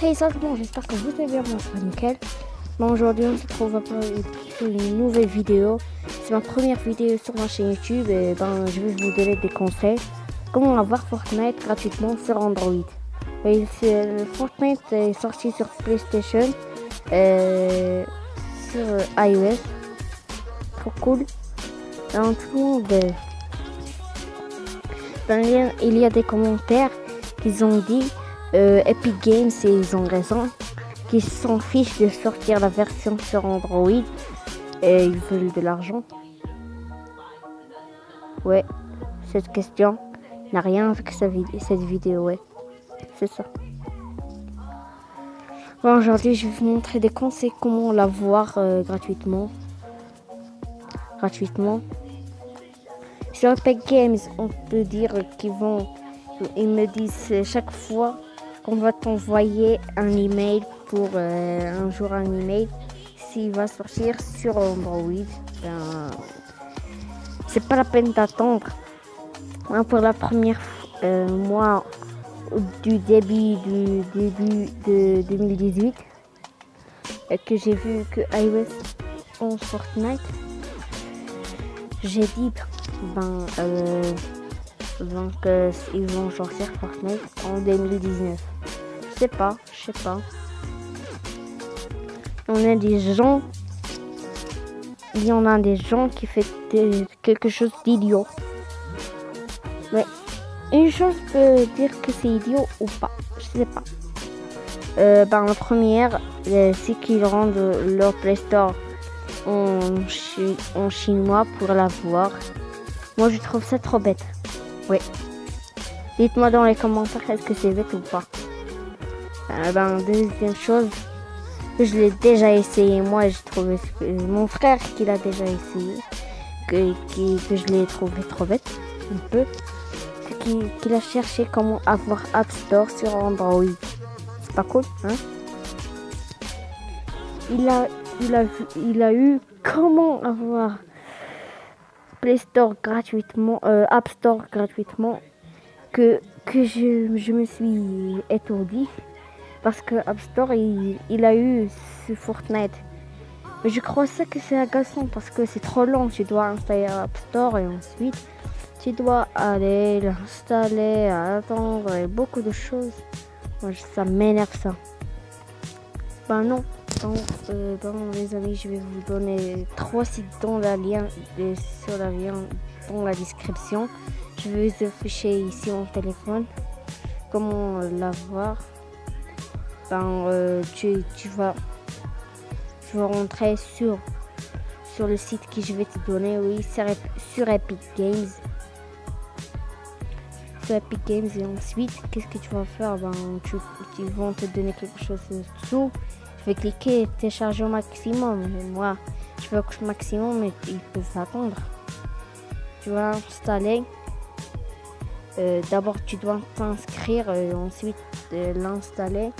Hey, salut tout le monde, j'espère que vous allez bien, moi c'est nickel. Bon, aujourd'hui on se retrouve pour une nouvelle vidéo. C'est ma première vidéo sur ma chaîne YouTube et je vais vous donner des conseils. Comment avoir Fortnite gratuitement sur Android. Et Fortnite est sorti sur PlayStation, sur iOS. Trop cool. Dans tout le monde, il y a des commentaires qu'ils ont dit Epic Games, et ils ont raison, qu'ils s'en fichent de sortir la version sur Android et ils veulent de l'argent. Ouais, cette question n'a rien avec cette vidéo, ouais, c'est ça. Bon, aujourd'hui je vais vous montrer des conseils comment l'avoir gratuitement. Sur Epic Games, on peut dire ils me disent chaque fois qu'on va t'envoyer un email pour un jour un email s'il va sortir sur Android. C'est pas la peine d'attendre. Pour la première mois du début de 2018 que j'ai vu que iOS en Fortnite, j'ai dit ils vont sortir Fortnite en 2019. Je sais pas. Il y en a des gens qui font quelque chose d'idiot. Mais une chose peut dire que c'est idiot ou pas, je sais pas. La première, c'est qu'ils rendent leur Play Store en chinois pour l'avoir. Moi, je trouve ça trop bête. Oui. Dites-moi dans les commentaires, est-ce que c'est bête ou pas. Deuxième chose, je l'ai déjà essayé. Moi, j'ai trouvé mon frère qui l'a déjà essayé, que je l'ai trouvé trop bête, un peu. Qu'il a cherché comment avoir App Store sur Android. C'est pas cool, hein? Il a eu comment avoir Play Store gratuitement, App Store gratuitement, que je me suis étourdie parce que App Store il a eu ce Fortnite. Mais je crois ça que c'est agaçant parce que c'est trop long. Tu dois installer App Store et ensuite tu dois aller l'installer, attendre et beaucoup de choses. Moi, ça m'énerve ça. Non. Donc, les amis, je vais vous donner 3 sites dans la lien dans la description. Je vais vous afficher ici mon téléphone. Comment l'avoir? Tu vas rentrer sur le site que je vais te donner. Oui, sur Epic Games. Sur Epic Games et ensuite, qu'est-ce que tu vas faire? Ils vont te donner quelque chose dessous. Je vais cliquer et télécharger au maximum. Moi, je veux au maximum, mais ils peuvent attendre. Tu vas installer. D'abord, tu dois t'inscrire et ensuite l'installer.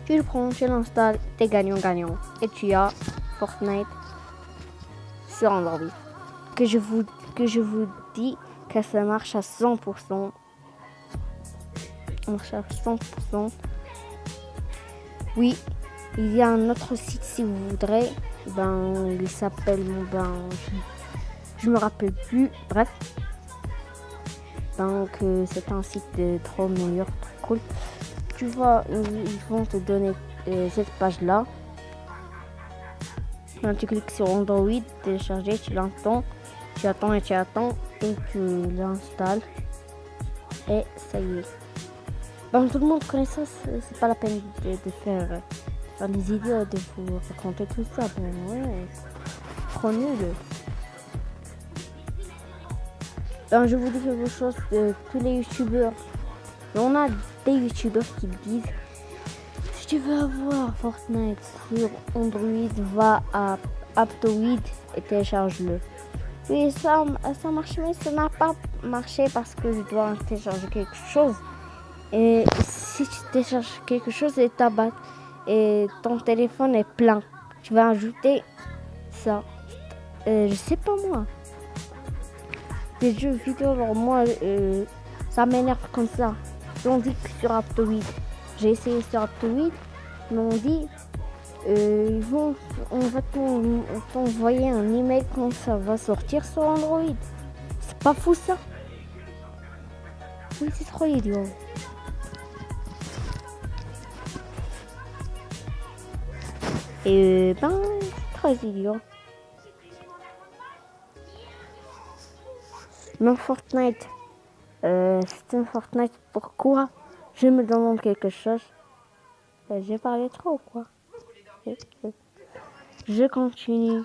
Tu le prends, tu l'installes, t'es gagnant. Et tu as Fortnite sur Android. Que je vous dis que ça marche à 100%. Oui, il y a un autre site si vous voudrez. Il s'appelle je me rappelle plus. Bref. C'est un site trop meilleur, trop cool. Tu vois, ils vont te donner cette page-là. Quand tu cliques sur Android, télécharger, tu l'attends. Tu attends et tu l'installes. Et ça y est. Tout le monde connaît ça, c'est pas la peine de faire des idiots, de vous raconter tout ça. Trop nul. Je vous dis quelque chose de tous les youtubeurs. On a des youtubeurs qui disent si tu veux avoir Fortnite sur Android, va à Aptoid et télécharge-le. Oui, ça marche, mais ça n'a pas marché parce que je dois télécharger quelque chose. Et si tu télécharges quelque chose et ton téléphone est plein, tu vas ajouter ça. Je sais pas moi. Des jeux vidéo, alors moi, ça m'énerve comme ça. Tandis que sur Aptoid, J'ai essayé sur Aptoid, ils m'ont dit on va t'envoyer un email quand ça va sortir sur Android. C'est pas fou ça? Oui, c'est trop idiot. Et c'est très idiot. Mon Fortnite, c'est un Fortnite. Pourquoi? Je me demande quelque chose. J'ai parlé trop, quoi. Je continue.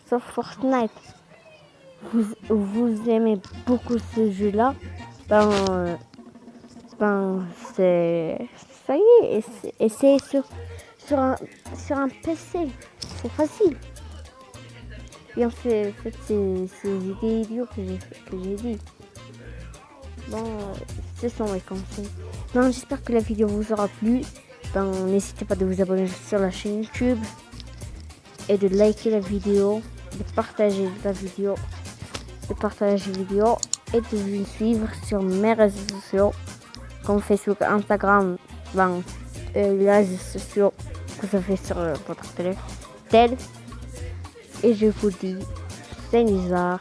Sur Fortnite. Vous aimez beaucoup ce jeu-là? C'est ça y est, et c'est sur un PC. C'est facile. Et en fait c'est idées idiots que j'ai dit. Bon, ce sont mes conseils. J'espère que la vidéo vous aura plu. N'hésitez pas de vous abonner sur la chaîne YouTube et de liker la vidéo, de partager la vidéo, et de me suivre sur mes réseaux sociaux comme Facebook, Instagram, les réseaux sociaux que vous avez sur votre téléphone. Et je vous dis, c'est Nizar.